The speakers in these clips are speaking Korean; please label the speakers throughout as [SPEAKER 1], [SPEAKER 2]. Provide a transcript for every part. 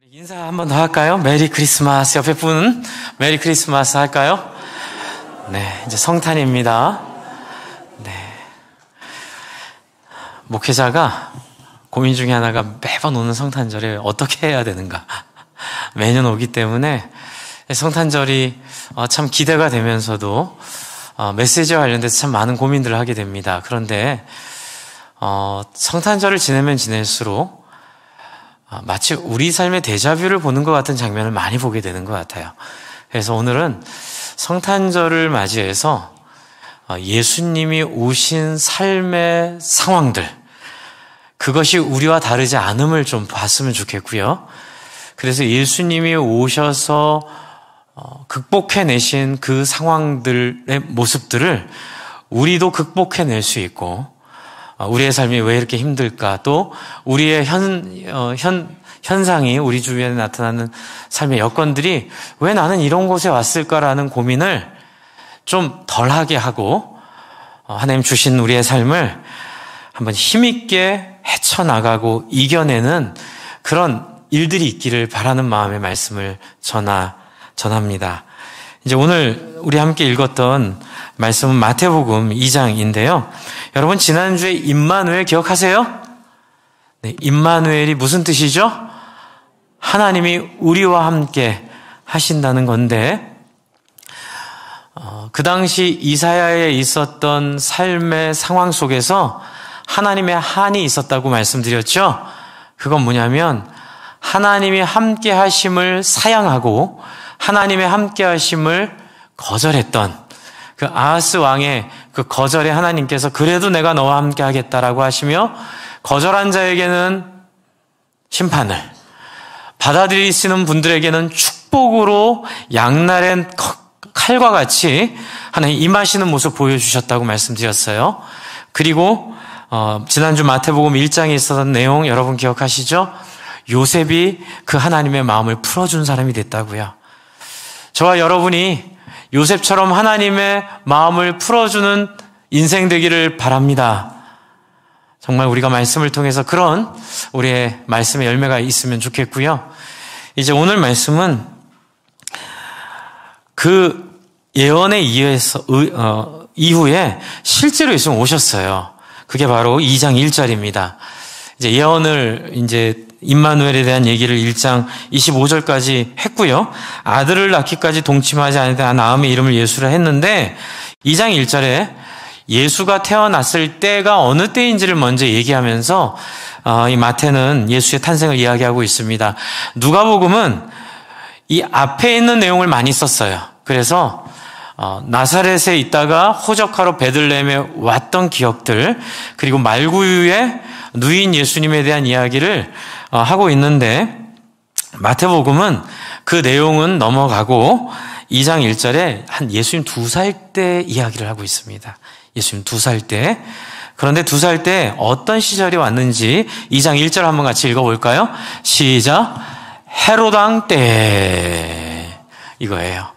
[SPEAKER 1] 인사 한 번 더 할까요? 메리 크리스마스. 옆에 분 메리 크리스마스 할까요? 네, 이제 성탄입니다. 네. 목회자가 고민 중에 하나가 매번 오는 성탄절에 어떻게 해야 되는가. 매년 오기 때문에 성탄절이 참 기대가 되면서도 메시지와 관련돼서 참 많은 고민들을 하게 됩니다. 그런데 성탄절을 지내면 지낼수록 마치 우리 삶의 데자뷰를 보는 것 같은 장면을 많이 보게 되는 것 같아요. 그래서 오늘은 성탄절을 맞이해서 예수님이 오신 삶의 상황들, 그것이 우리와 다르지 않음을 좀 봤으면 좋겠고요. 그래서 예수님이 오셔서 극복해내신 그 상황들의 모습들을 우리도 극복해낼 수 있고, 우리의 삶이 왜 이렇게 힘들까? 또 우리의 현상이 우리 주변에 나타나는 삶의 여건들이 왜 나는 이런 곳에 왔을까라는 고민을 좀 덜하게 하고 하나님 주신 우리의 삶을 한번 힘있게 헤쳐나가고 이겨내는 그런 일들이 있기를 바라는 마음의 말씀을 전합니다. 이제 오늘 우리 함께 읽었던 말씀은 마태복음 2장인데요. 여러분 지난주에 임마누엘 기억하세요? 네, 임마누엘이 무슨 뜻이죠? 하나님이 우리와 함께 하신다는 건데 그 당시 이사야에 있었던 삶의 상황 속에서 하나님의 한이 있었다고 말씀드렸죠. 그건 뭐냐면 하나님이 함께 하심을 사양하고 하나님의 함께 하심을 거절했던 그 아하스 왕의 그 거절에 하나님께서 그래도 내가 너와 함께 하겠다라고 하시며 거절한 자에게는 심판을, 받아들이시는 분들에게는 축복으로 양날의 칼과 같이 하나님 임하시는 모습 보여주셨다고 말씀드렸어요. 그리고 지난주 마태복음 1장에 있었던 내용 여러분 기억하시죠? 요셉이 그 하나님의 마음을 풀어준 사람이 됐다고요. 저와 여러분이 요셉처럼 하나님의 마음을 풀어주는 인생 되기를 바랍니다. 정말 우리가 말씀을 통해서 그런 우리의 말씀의 열매가 있으면 좋겠고요. 이제 오늘 말씀은 그 예언에 의해서 이후에 실제로 예수님 오셨어요. 그게 바로 2장 1절입니다. 이제 예언을 이제 임마누엘에 대한 얘기를 1장 25절까지 했고요. 아들을 낳기까지 동침하지 않은 아음의 이름을 예수라 했는데 2장 1절에 예수가 태어났을 때가 어느 때인지를 먼저 얘기하면서 이 마태는 예수의 탄생을 이야기하고 있습니다. 누가복음은 이 앞에 있는 내용을 많이 썼어요. 그래서 나사렛에 있다가 호적하러 베들레헴에 왔던 기억들, 그리고 말구유에 누인 예수님에 대한 이야기를 하고 있는데 마태복음은 그 내용은 넘어가고 2장 1절에 한 예수님 2살 때 이야기를 하고 있습니다. 예수님 2살 때. 그런데 2살 때 어떤 시절이 왔는지 2장 1절 한번 같이 읽어볼까요? 시작. 헤롯 왕 때. 이거예요.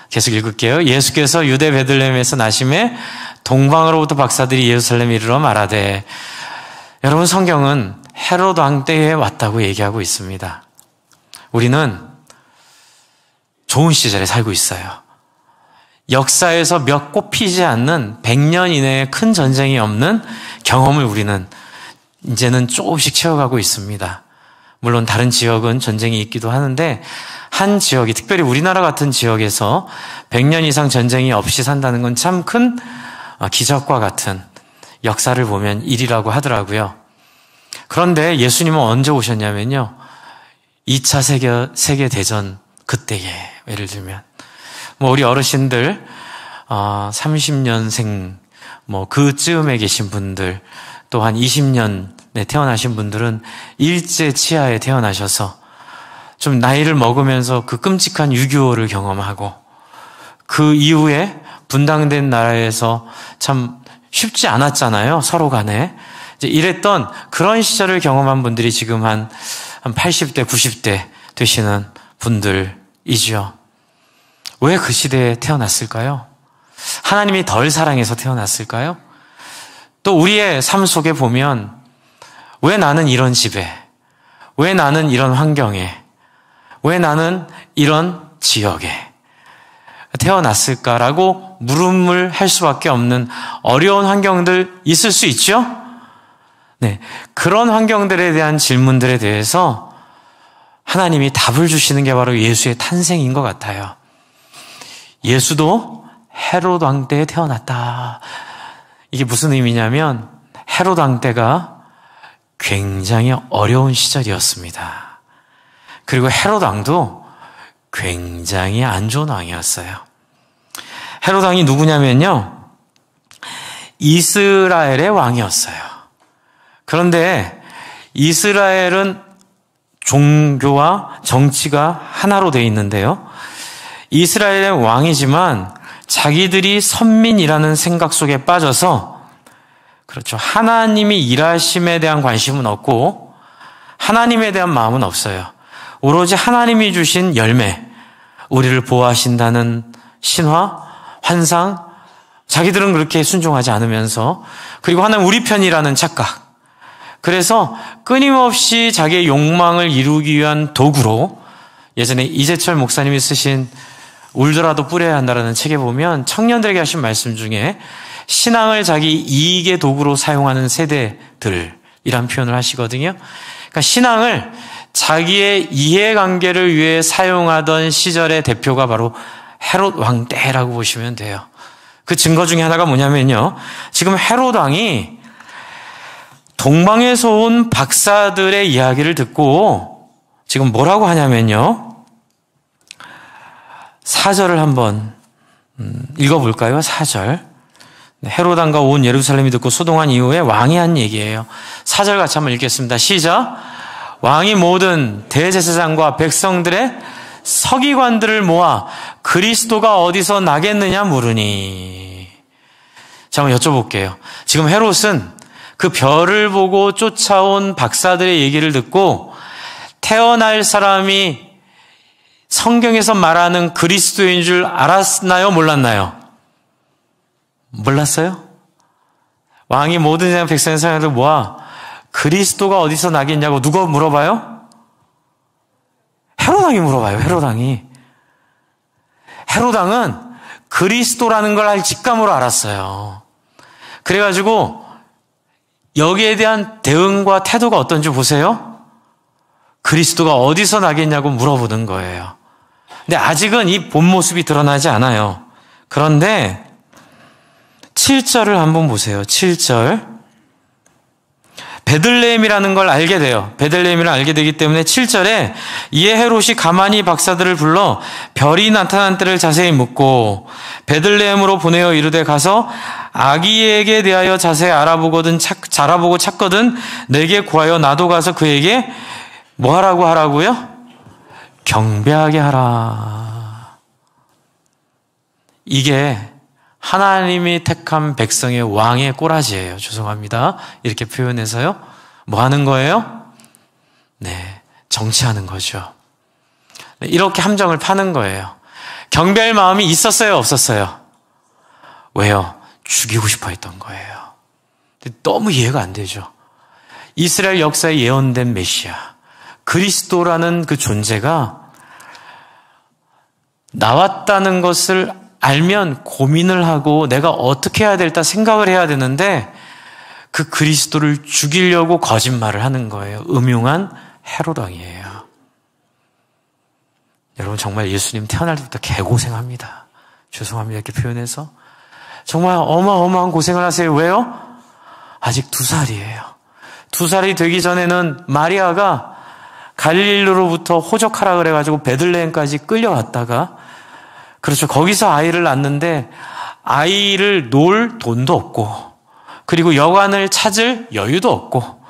[SPEAKER 1] 계속 읽을게요. 예수께서 유대 베들레헴에서 나심에 동방으로부터 박사들이 예루살렘에 이르러 말하되. 여러분 성경은 헤롯 왕 때에 왔다고 얘기하고 있습니다. 우리는 좋은 시절에 살고 있어요. 역사에서 몇 꼽히지 않는 100년 이내에 큰 전쟁이 없는 경험을 우리는 이제는 조금씩 채워가고 있습니다. 물론 다른 지역은 전쟁이 있기도 하는데 한 지역이, 특별히 우리나라 같은 지역에서 100년 이상 전쟁이 없이 산다는 건 참 큰 기적과 같은 역사를 보면 일이라고 하더라고요. 그런데 예수님은 언제 오셨냐면요. 2차 세계대전 그때에, 예를 들면 우리 어르신들 30년생 그쯤에 계신 분들, 또 한 20년에 태어나신 분들은 일제 치하에 태어나셔서 좀 나이를 먹으면서 그 끔찍한 6.25를 경험하고 그 이후에 분당된 나라에서 참 쉽지 않았잖아요. 서로 간에. 이제 이랬던 그런 시절을 경험한 분들이 지금 한 80대, 90대 되시는 분들이죠. 왜 그 시대에 태어났을까요? 하나님이 덜 사랑해서 태어났을까요? 또 우리의 삶 속에 보면 왜 나는 이런 집에, 왜 나는 이런 환경에, 왜 나는 이런 지역에 태어났을까라고 물음을 할 수밖에 없는 어려운 환경들 있을 수 있죠? 네. 그런 환경들에 대한 질문들에 대해서 하나님이 답을 주시는 게 바로 예수의 탄생인 것 같아요. 예수도 헤롯 왕 때에 태어났다. 이게 무슨 의미냐면 헤롯 왕 때가 굉장히 어려운 시절이었습니다. 그리고 헤롯 왕도 굉장히 안 좋은 왕이었어요. 헤롯 왕이 누구냐면요, 이스라엘의 왕이었어요. 그런데 이스라엘은 종교와 정치가 하나로 되어 있는데요, 이스라엘의 왕이지만 자기들이 선민이라는 생각 속에 빠져서, 그렇죠, 하나님이 일하심에 대한 관심은 없고 하나님에 대한 마음은 없어요. 오로지 하나님이 주신 열매, 우리를 보호하신다는 신화, 환상, 자기들은 그렇게 순종하지 않으면서, 그리고 하나님 우리 편이라는 착각, 그래서 끊임없이 자기의 욕망을 이루기 위한 도구로, 예전에 이재철 목사님이 쓰신 울더라도 뿌려야 한다라는 책에 보면 청년들에게 하신 말씀 중에 신앙을 자기 이익의 도구로 사용하는 세대들이란 표현을 하시거든요. 그러니까 신앙을 자기의 이해관계를 위해 사용하던 시절의 대표가 바로 헤롯 왕 때라고 보시면 돼요. 그 증거 중에 하나가 뭐냐면요, 지금 헤롯 왕이 동방에서 온 박사들의 이야기를 듣고 지금 뭐라고 하냐면요, 4절을 한번 읽어볼까요? 4절. 헤롯 왕과 온 예루살렘이 듣고 소동한 이후에 왕이 한 얘기예요. 4절 같이 한번 읽겠습니다. 시작. 왕이 모든 대제사장과 백성들의 서기관들을 모아 그리스도가 어디서 나겠느냐 물으니. 자, 한번 여쭤볼게요. 지금 헤롯은 그 별을 보고 쫓아온 박사들의 얘기를 듣고 태어날 사람이 성경에서 말하는 그리스도인 줄 알았나요? 몰랐나요? 몰랐어요? 왕이 모든 백성의 사람들 모아 그리스도가 어디서 나겠냐고 누가 물어봐요? 헤롯 왕이 물어봐요. 헤롯 왕이. 헤롯 왕은 그리스도라는 걸 알 직감으로 알았어요. 그래가지고 여기에 대한 대응과 태도가 어떤지 보세요. 그리스도가 어디서 나겠냐고 물어보는 거예요. 근데 아직은 이 본 모습이 드러나지 않아요. 그런데 7절을 한번 보세요. 7절. 베들레헴이라는 걸 알게 돼요. 베들레헴이를 알게 되기 때문에 7절에 이에 헤롯이 가만히 박사들을 불러 별이 나타난 때를 자세히 묻고 베들레헴으로 보내어 이르되 가서 아기에게 대하여 자세히 알아보거든 자라보고 찾거든 내게 구하여 나도 가서 그에게 뭐 하라고 하라고요? 경배하게 하라. 이게 하나님이 택한 백성의 왕의 꼬라지예요. 죄송합니다. 이렇게 표현해서요. 뭐 하는 거예요? 네, 정치하는 거죠. 이렇게 함정을 파는 거예요. 경배할 마음이 있었어요? 없었어요? 왜요? 죽이고 싶어 했던 거예요. 너무 이해가 안 되죠. 이스라엘 역사에 예언된 메시아, 그리스도라는 그 존재가 나왔다는 것을 알면 고민을 하고 내가 어떻게 해야 될까 생각을 해야 되는데 그 그리스도를 죽이려고 거짓말을 하는 거예요. 음흉한 헤롯 왕이에요. 여러분 정말 예수님 태어날 때부터 개고생합니다. 죄송합니다. 이렇게 표현해서. 정말 어마어마한 고생을 하세요. 왜요? 아직 2살이에요. 2살이 되기 전에는 마리아가 갈릴리로부터 호적하라 그래가지고 베들레헴까지 끌려갔다가, 그렇죠, 거기서 아이를 낳는데 아이를 놓을 돈도 없고 그리고 여관을 찾을 여유도 없고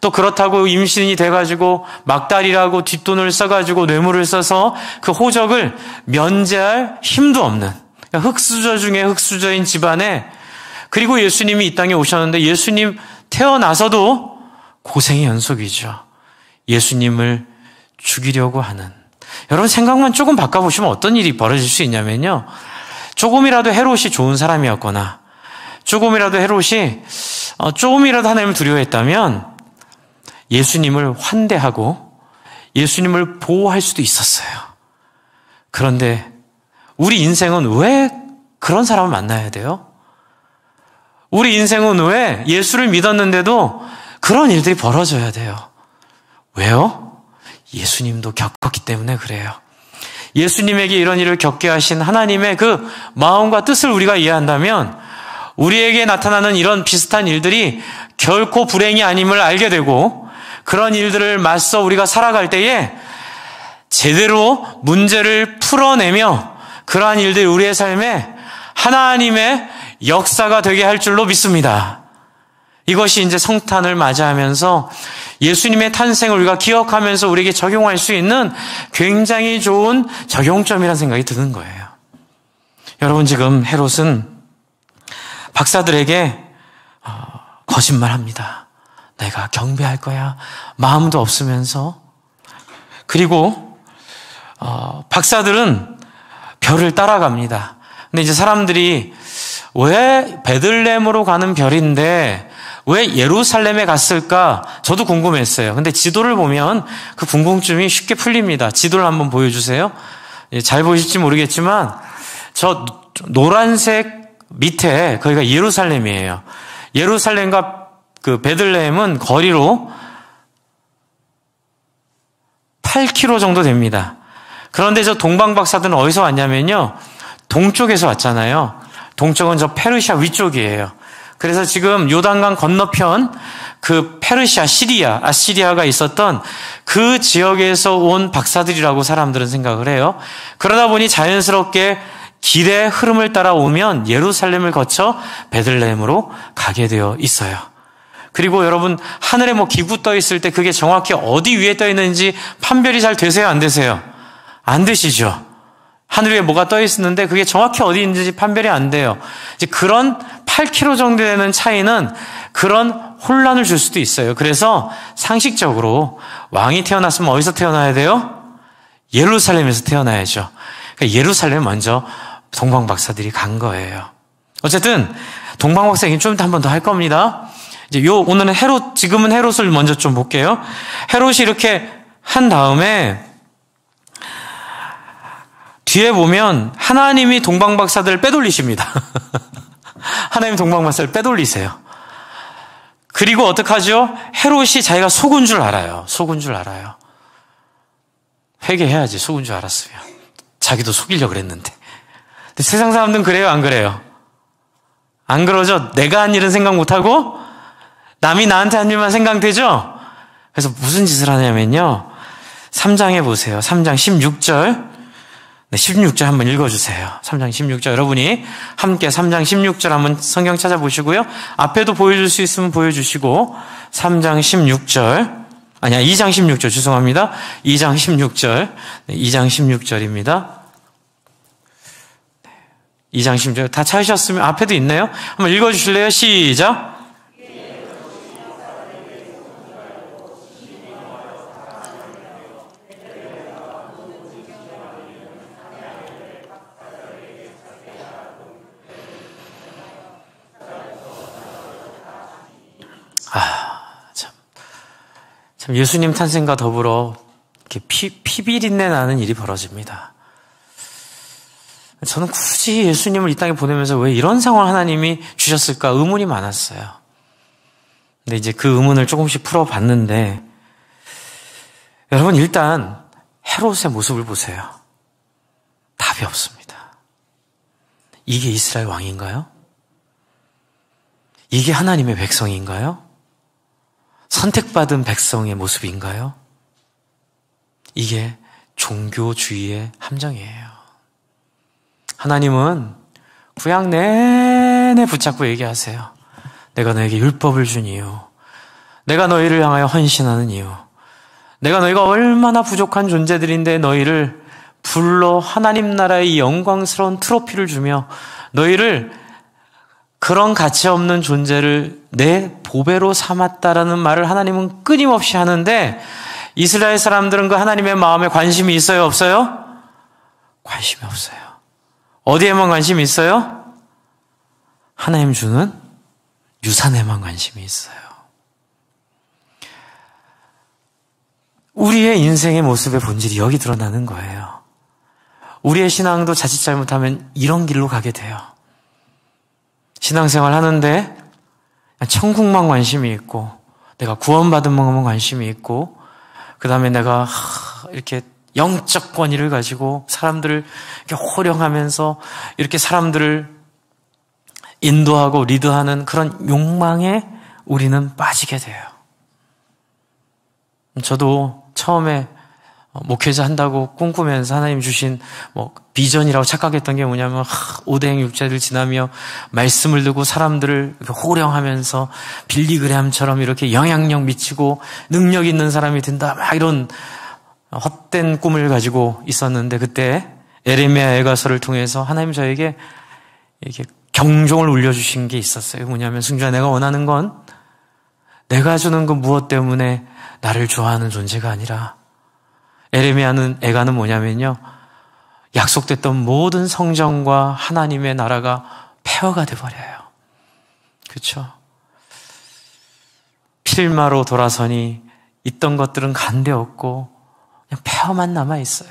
[SPEAKER 1] 또 그렇다고 임신이 돼가지고 막달이라고 뒷돈을 써가지고 뇌물을 써서 그 호적을 면제할 힘도 없는 흙수저 중에 흙수저인 집안에, 그리고 예수님이 이 땅에 오셨는데 예수님 태어나서도 고생의 연속이죠. 예수님을 죽이려고 하는. 여러분 생각만 조금 바꿔보시면 어떤 일이 벌어질 수 있냐면요, 조금이라도 헤롯이 좋은 사람이었거나 조금이라도 헤롯이 조금이라도 하나님을 두려워했다면 예수님을 환대하고 예수님을 보호할 수도 있었어요. 그런데 우리 인생은 왜 그런 사람을 만나야 돼요? 우리 인생은 왜 예수를 믿었는데도 그런 일들이 벌어져야 돼요? 왜요? 예수님도 겪었기 때문에 그래요. 예수님에게 이런 일을 겪게 하신 하나님의 그 마음과 뜻을 우리가 이해한다면 우리에게 나타나는 이런 비슷한 일들이 결코 불행이 아님을 알게 되고, 그런 일들을 맞서 우리가 살아갈 때에 제대로 문제를 풀어내며 그러한 일들이 우리의 삶에 하나님의 역사가 되게 할 줄로 믿습니다. 이것이 이제 성탄을 맞이하면서 예수님의 탄생을 우리가 기억하면서 우리에게 적용할 수 있는 굉장히 좋은 적용점이라는 생각이 드는 거예요. 여러분, 지금 헤롯은 박사들에게 거짓말합니다. 내가 경배할 거야. 마음도 없으면서. 그리고 박사들은 별을 따라갑니다. 근데 이제 사람들이 왜 베들레헴으로 가는 별인데 왜 예루살렘에 갔을까? 저도 궁금했어요. 근데 지도를 보면 그 궁금증이 쉽게 풀립니다. 지도를 한번 보여주세요. 잘 보이실지 모르겠지만 저 노란색 밑에 거기가 예루살렘이에요. 예루살렘과 그 베들레헴은 거리로 8km 정도 됩니다. 그런데 저 동방 박사들은 어디서 왔냐면요, 동쪽에서 왔잖아요. 동쪽은 저 페르시아 위쪽이에요. 그래서 지금 요단강 건너편 그 페르시아, 아시리아가 있었던 그 지역에서 온 박사들이라고 사람들은 생각을 해요. 그러다 보니 자연스럽게 길의 흐름을 따라오면 예루살렘을 거쳐 베들레헴으로 가게 되어 있어요. 그리고 여러분, 하늘에 뭐 기구 떠 있을 때 그게 정확히 어디 위에 떠 있는지 판별이 잘 되세요, 안 되세요? 안 되시죠? 하늘 위에 뭐가 떠 있었는데 그게 정확히 어디 있는지 판별이 안 돼요. 이제 그런 8km 정도 되는 차이는 그런 혼란을 줄 수도 있어요. 그래서 상식적으로 왕이 태어났으면 어디서 태어나야 돼요? 예루살렘에서 태어나야죠. 그러니까 예루살렘 먼저 동방박사들이 간 거예요. 어쨌든 동방박사 얘기는 좀 이따 한 번 더 할 겁니다. 이제 오늘은 지금은 헤롯을 먼저 좀 볼게요. 헤롯이 이렇게 한 다음에 뒤에 보면 하나님이 동방박사들을 빼돌리십니다. 하나님 동방박사를 빼돌리세요. 그리고 어떡하죠? 헤롯이 자기가 속은 줄 알아요. 속은 줄 알아요. 회개해야지, 속은 줄 알았으면. 자기도 속이려고 그랬는데. 근데 세상 사람들은 그래요, 안 그래요? 안 그러죠? 내가 한 일은 생각 못하고 남이 나한테 한 일만 생각되죠? 그래서 무슨 짓을 하냐면요, 3장에 보세요. 3장 16절. 네, 16절 한번 읽어주세요. 3장 16절. 여러분이 함께 3장 16절 한번 성경 찾아보시고요. 앞에도 보여줄 수 있으면 보여주시고, 3장 16절. 아니야, 2장 16절. 죄송합니다. 2장 16절. 네, 2장 16절입니다. 2장 16절. 다 찾으셨으면 앞에도 있네요. 한번 읽어주실래요? 시작. 참 예수님 탄생과 더불어 이렇게 피비린내 나는 일이 벌어집니다. 저는 굳이 예수님을 이 땅에 보내면서 왜 이런 상황을 하나님이 주셨을까 의문이 많았어요. 근데 이제 그 의문을 조금씩 풀어봤는데, 여러분, 일단 헤롯의 모습을 보세요. 답이 없습니다. 이게 이스라엘 왕인가요? 이게 하나님의 백성인가요? 선택받은 백성의 모습인가요? 이게 종교주의의 함정이에요. 하나님은 구약 내내 붙잡고 얘기하세요. 내가 너에게 율법을 준 이유, 내가 너희를 향하여 헌신하는 이유, 내가 너희가 얼마나 부족한 존재들인데 너희를 불러 하나님 나라의 영광스러운 트로피를 주며 너희를 그런 가치 없는 존재를 내 보배로 삼았다라는 말을 하나님은 끊임없이 하는데, 이스라엘 사람들은 그 하나님의 마음에 관심이 있어요, 없어요? 관심이 없어요. 어디에만 관심이 있어요? 하나님 주는 유산에만 관심이 있어요. 우리의 인생의 모습의 본질이 여기 드러나는 거예요. 우리의 신앙도 자칫 잘못하면 이런 길로 가게 돼요. 신앙생활 하는데 천국만 관심이 있고, 내가 구원받은 것만 관심이 있고, 그 다음에 내가 이렇게 영적 권위를 가지고 사람들을 이렇게 호령하면서 이렇게 사람들을 인도하고 리드하는 그런 욕망에 우리는 빠지게 돼요. 저도 처음에 목회자 한다고 꿈꾸면서 하나님 주신 비전이라고 착각했던 게 뭐냐면 오대행 육자들 지나며 말씀을 듣고 사람들을 호령하면서 빌리그레함처럼 이렇게 영향력 미치고 능력 있는 사람이 된다, 막 이런 헛된 꿈을 가지고 있었는데, 그때 에레미야 애가서를 통해서 하나님 저에게 이렇게 경종을 울려주신 게 있었어요. 뭐냐면, 승주야, 내가 원하는 건 내가 주는 그 무엇 때문에 나를 좋아하는 존재가 아니라, 에레미야는 애가는 뭐냐면요, 약속됐던 모든 성전과 하나님의 나라가 폐허가 돼버려요. 그렇죠? 필마로 돌아서니 있던 것들은 간데없고 그냥 폐허만 남아있어요.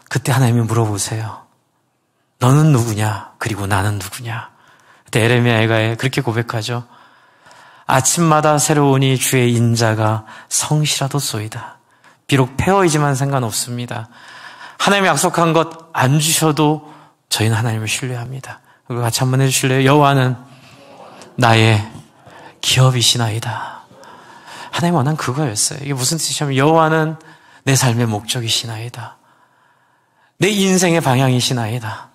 [SPEAKER 1] 그때 하나님이 물어보세요. 너는 누구냐? 그리고 나는 누구냐? 그때 에레미야 애가 그렇게 고백하죠. 아침마다 새로우니 주의 인자가 성실하도 쏘이다. 비록 폐허이지만 상관없습니다. 하나님이 약속한 것 안 주셔도 저희는 하나님을 신뢰합니다. 그거 같이 한번 해주실래요? 여호와는 나의 기업이시나이다. 하나님 원한 그거였어요. 이게 무슨 뜻이냐면, 여호와는 내 삶의 목적이시나이다. 내 인생의 방향이시나이다.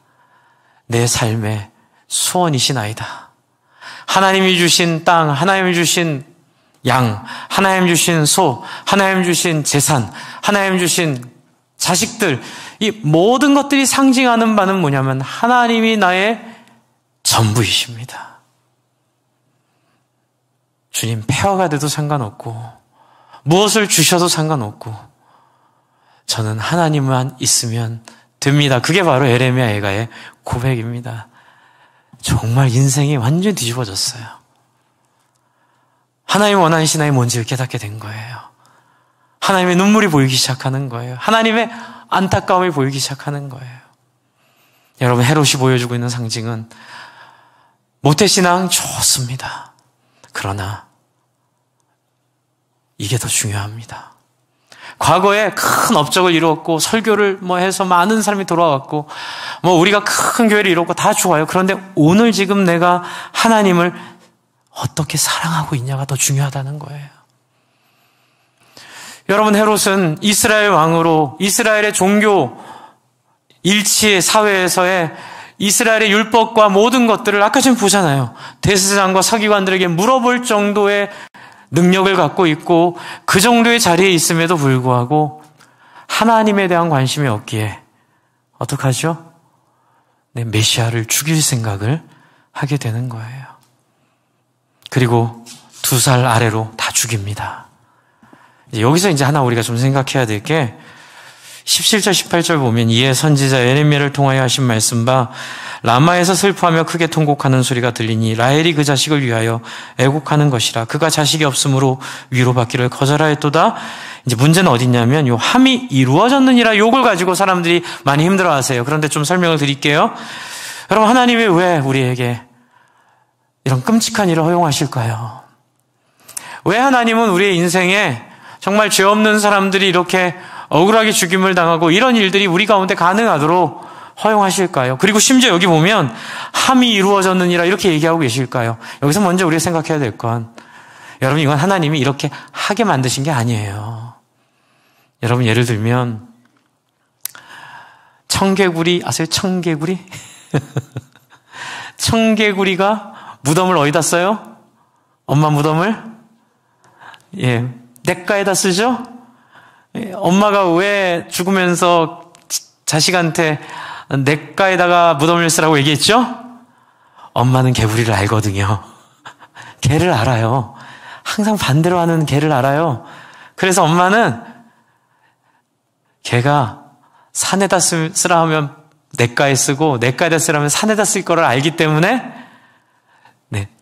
[SPEAKER 1] 내 삶의 소원이시나이다. 하나님이 주신 땅, 하나님이 주신 양, 하나님 주신 소, 하나님 주신 재산, 하나님 주신 자식들, 이 모든 것들이 상징하는 바는 뭐냐면 하나님이 나의 전부이십니다. 주님, 폐허가 돼도 상관없고 무엇을 주셔도 상관없고 저는 하나님만 있으면 됩니다. 그게 바로 에레미야 애가의 고백입니다. 정말 인생이 완전히 뒤집어졌어요. 하나님 원하는 신앙이 뭔지를 깨닫게 된 거예요. 하나님의 눈물이 보이기 시작하는 거예요. 하나님의 안타까움이 보이기 시작하는 거예요. 여러분, 헤롯이 보여주고 있는 상징은 모태신앙 좋습니다. 그러나 이게 더 중요합니다. 과거에 큰 업적을 이루었고 설교를 해서 많은 사람이 돌아왔고 우리가 큰 교회를 이뤘고 다 좋아요. 그런데 오늘 지금 내가 하나님을 어떻게 사랑하고 있냐가 더 중요하다는 거예요. 여러분, 헤롯은 이스라엘 왕으로 이스라엘의 종교 일치의 사회에서의 이스라엘의 율법과 모든 것들을 아까 지금 보잖아요. 대제사장과 서기관들에게 물어볼 정도의 능력을 갖고 있고 그 정도의 자리에 있음에도 불구하고 하나님에 대한 관심이 없기에 어떡하죠? 메시아를 죽일 생각을 하게 되는 거예요. 그리고 2살 아래로 다 죽입니다. 여기서 이제 하나 우리가 좀 생각해야 될 게 17절 18절 보면 이에 선지자 에레미야를 통하여 하신 말씀 바 라마에서 슬퍼하며 크게 통곡하는 소리가 들리니 라헬이 그 자식을 위하여 애곡하는 것이라. 그가 자식이 없으므로 위로받기를 거절하였도다. 이제 문제는 어디 있냐면 요 함이 이루어졌느니라 욕을 가지고 사람들이 많이 힘들어하세요. 그런데 좀 설명을 드릴게요. 여러분, 하나님이 왜 우리에게 이런 끔찍한 일을 허용하실까요? 왜 하나님은 우리의 인생에 정말 죄 없는 사람들이 이렇게 억울하게 죽임을 당하고 이런 일들이 우리 가운데 가능하도록 허용하실까요? 그리고 심지어 여기 보면 함이 이루어졌느니라 이렇게 얘기하고 계실까요? 여기서 먼저 우리가 생각해야 될 건, 여러분, 이건 하나님이 이렇게 하게 만드신 게 아니에요. 여러분, 예를 들면 청개구리 아세요? 청개구리? 청개구리가 무덤을 어디다 써요? 엄마 무덤을? 냇가에다 쓰죠? 엄마가 왜 죽으면서 자식한테 냇가에다가 무덤을 쓰라고 얘기했죠? 엄마는 개구리를 알거든요. 개를 알아요. 항상 반대로 하는 개를 알아요. 그래서 엄마는 개가 산에다 쓰라 하면 냇가에 쓰고 냇가에다 쓰라면 산에다 쓸 거를 알기 때문에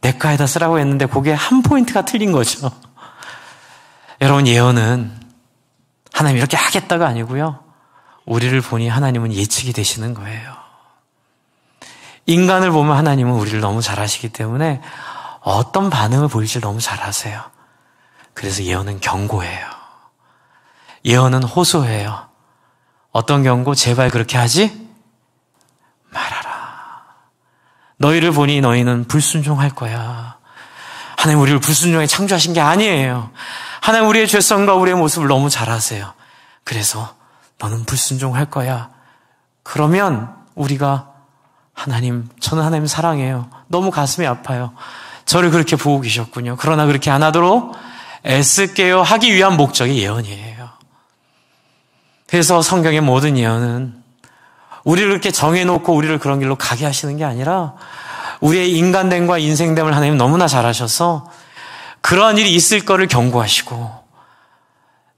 [SPEAKER 1] 냇가에다 쓰라고 했는데 그게 한 포인트가 틀린 거죠. 여러분, 예언은 하나님 이렇게 하겠다가 아니고요. 우리를 보니 하나님은 예측이 되시는 거예요. 인간을 보면 하나님은 우리를 너무 잘 아시기 때문에 어떤 반응을 보일지 너무 잘 아세요. 그래서 예언은 경고예요. 예언은 호소해요. 어떤 경고? 제발 그렇게 하지 말아라. 너희를 보니 너희는 불순종할 거야. 하나님 우리를 불순종에 창조하신 게 아니에요. 하나님 우리의 죄성과 우리의 모습을 너무 잘 아세요. 그래서 너는 불순종할 거야. 그러면 우리가 하나님, 저는 하나님 사랑해요. 너무 가슴이 아파요. 저를 그렇게 보고 계셨군요. 그러나 그렇게 안 하도록 애쓸게요 하기 위한 목적이 예언이에요. 그래서 성경의 모든 예언은 우리를 이렇게 정해놓고 우리를 그런 길로 가게 하시는 게 아니라 우리의 인간됨과 인생됨을 하나님 너무나 잘 아셔서 그러한 일이 있을 거를 경고하시고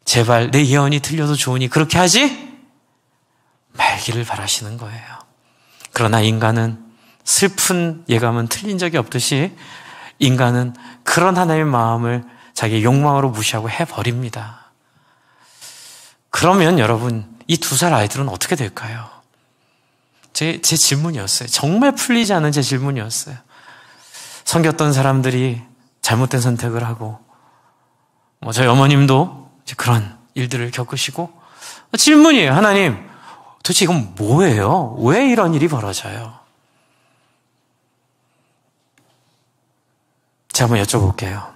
[SPEAKER 1] 제발 내 예언이 틀려도 좋으니 그렇게 하지 말기를 바라시는 거예요. 그러나 인간은 슬픈 예감은 틀린 적이 없듯이 인간은 그런 하나님의 마음을 자기의 욕망으로 무시하고 해버립니다. 그러면 여러분 이 2살 아이들은 어떻게 될까요? 제 질문이었어요. 정말 풀리지 않은 제 질문이었어요. 섬겼던 사람들이 잘못된 선택을 하고 저희 어머님도 그런 일들을 겪으시고 질문이에요. 하나님 도대체 이건 뭐예요? 왜 이런 일이 벌어져요? 제가 한번 여쭤볼게요.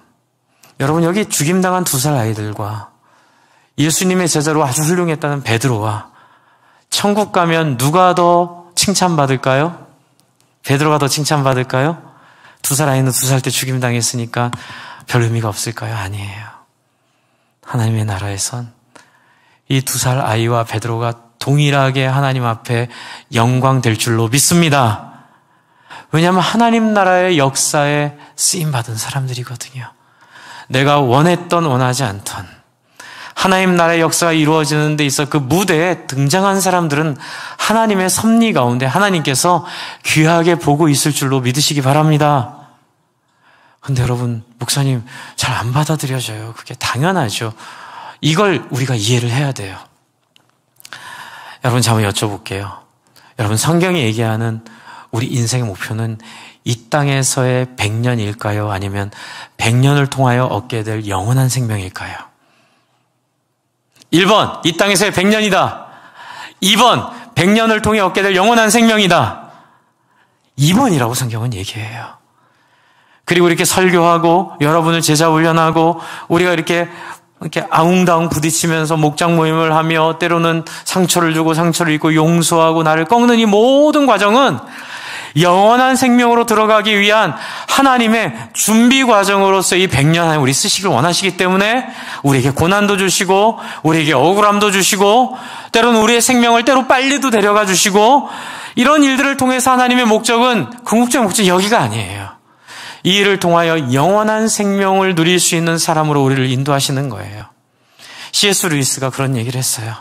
[SPEAKER 1] 여러분 여기 죽임당한 2살 아이들과 예수님의 제자로 아주 훌륭했다는 베드로와 천국 가면 누가 더 칭찬받을까요? 베드로가 더 칭찬받을까요? 2살 아이는 2살 때 죽임당했으니까 별 의미가 없을까요? 아니에요. 하나님의 나라에선 이 2살 아이와 베드로가 동일하게 하나님 앞에 영광될 줄로 믿습니다. 왜냐하면 하나님 나라의 역사에 쓰임받은 사람들이거든요. 내가 원했던 원하지 않던 하나님 나라의 역사가 이루어지는 데 있어 그 무대에 등장한 사람들은 하나님의 섭리 가운데 하나님께서 귀하게 보고 있을 줄로 믿으시기 바랍니다. 근데 여러분, 목사님 잘 안 받아들여져요. 그게 당연하죠. 이걸 우리가 이해를 해야 돼요. 여러분, 한번 여쭤볼게요. 여러분, 성경이 얘기하는 우리 인생의 목표는 이 땅에서의 100년일까요? 아니면 100년을 통하여 얻게 될 영원한 생명일까요? 1번, 이 땅에서의 100년이다. 2번, 100년을 통해 얻게 될 영원한 생명이다. 2번이라고 성경은 얘기해요. 그리고 이렇게 설교하고 여러분을 제자 훈련하고 우리가 이렇게 아웅다웅 부딪히면서 목장 모임을 하며 때로는 상처를 주고 상처를 입고 용서하고 나를 꺾는 이 모든 과정은 영원한 생명으로 들어가기 위한 하나님의 준비 과정으로서 이 100년 안에 우리 쓰시길 원하시기 때문에 우리에게 고난도 주시고 우리에게 억울함도 주시고 때로는 우리의 생명을 때로 빨리도 데려가 주시고 이런 일들을 통해서 하나님의 목적은 궁극적인 목적이 여기가 아니에요. 이 일을 통하여 영원한 생명을 누릴 수 있는 사람으로 우리를 인도하시는 거예요. C.S. 루이스가 그런 얘기를 했어요.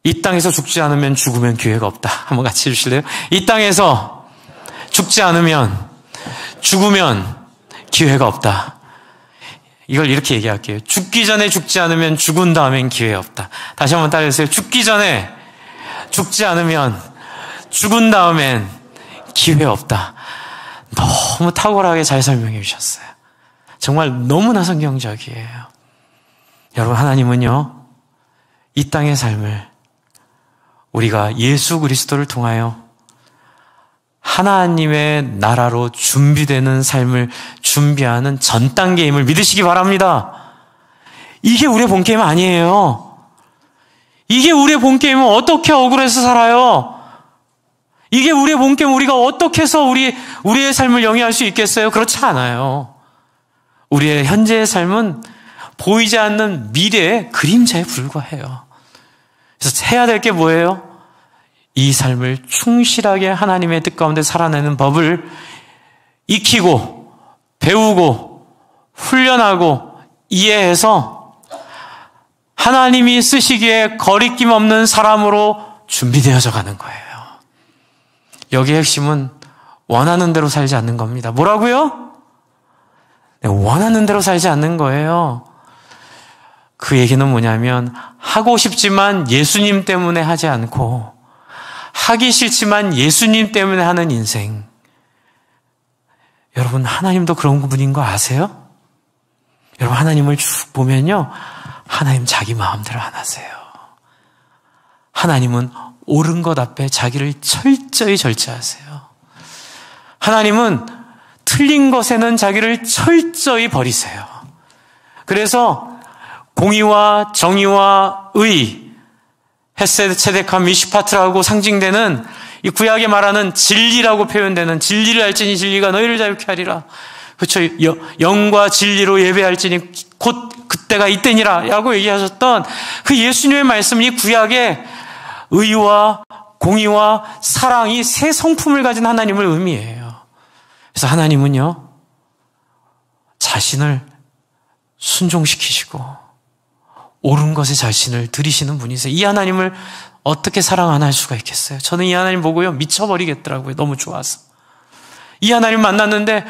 [SPEAKER 1] 이 땅에서 죽지 않으면 죽으면 기회가 없다. 한번 같이 해주실래요? 이 땅에서 죽지 않으면 죽으면 기회가 없다. 이걸 이렇게 얘기할게요. 죽기 전에 죽지 않으면 죽은 다음엔 기회 없다. 다시 한번 따라해주세요. 죽기 전에 죽지 않으면 죽은 다음엔 기회 없다. 너무 탁월하게 잘 설명해 주셨어요. 정말 너무나 성경적이에요. 여러분, 하나님은요, 이 땅의 삶을 우리가 예수 그리스도를 통하여 하나님의 나라로 준비되는 삶을 준비하는 전 단계임을 믿으시기 바랍니다. 이게 우리의 본게임 아니에요. 이게 우리의 본게임은 어떻게 억울해서 살아요? 이게 우리의 본게임, 우리가 어떻게 해서 우리의 삶을 영위할 수 있겠어요? 그렇지 않아요. 우리의 현재의 삶은 보이지 않는 미래의 그림자에 불과해요. 그래서 해야 될 게 뭐예요? 이 삶을 충실하게 하나님의 뜻 가운데 살아내는 법을 익히고 배우고 훈련하고 이해해서 하나님이 쓰시기에 거리낌 없는 사람으로 준비되어져 가는 거예요. 여기의 핵심은 원하는 대로 살지 않는 겁니다. 뭐라고요? 원하는 대로 살지 않는 거예요. 그 얘기는 뭐냐면 하고 싶지만 예수님 때문에 하지 않고 하기 싫지만 예수님 때문에 하는 인생. 여러분, 하나님도 그런 분인 거 아세요? 여러분, 하나님을 쭉 보면요, 하나님 자기 마음대로 안 하세요. 하나님은 옳은 것 앞에 자기를 철저히 절제하세요. 하나님은 틀린 것에는 자기를 철저히 버리세요. 그래서 공의와 정의와 의, 헤세드, 체데카, 미슈파트라고 상징되는 이 구약에 말하는 진리라고 표현되는 진리를 알지니 진리가 너희를 자유케 하리라. 그렇죠. 영과 진리로 예배할지니 곧 그때가 이때니라 라고 얘기하셨던 그 예수님의 말씀, 이 구약에 의와 공의와 사랑이 세 성품을 가진 하나님을 의미해요. 그래서 하나님은요, 자신을 순종시키시고 옳은 것에 자신을 들이시는 분이세요. 이 하나님을 어떻게 사랑 안 할 수가 있겠어요? 저는 이 하나님 보고요, 미쳐버리겠더라고요. 너무 좋아서. 이 하나님 만났는데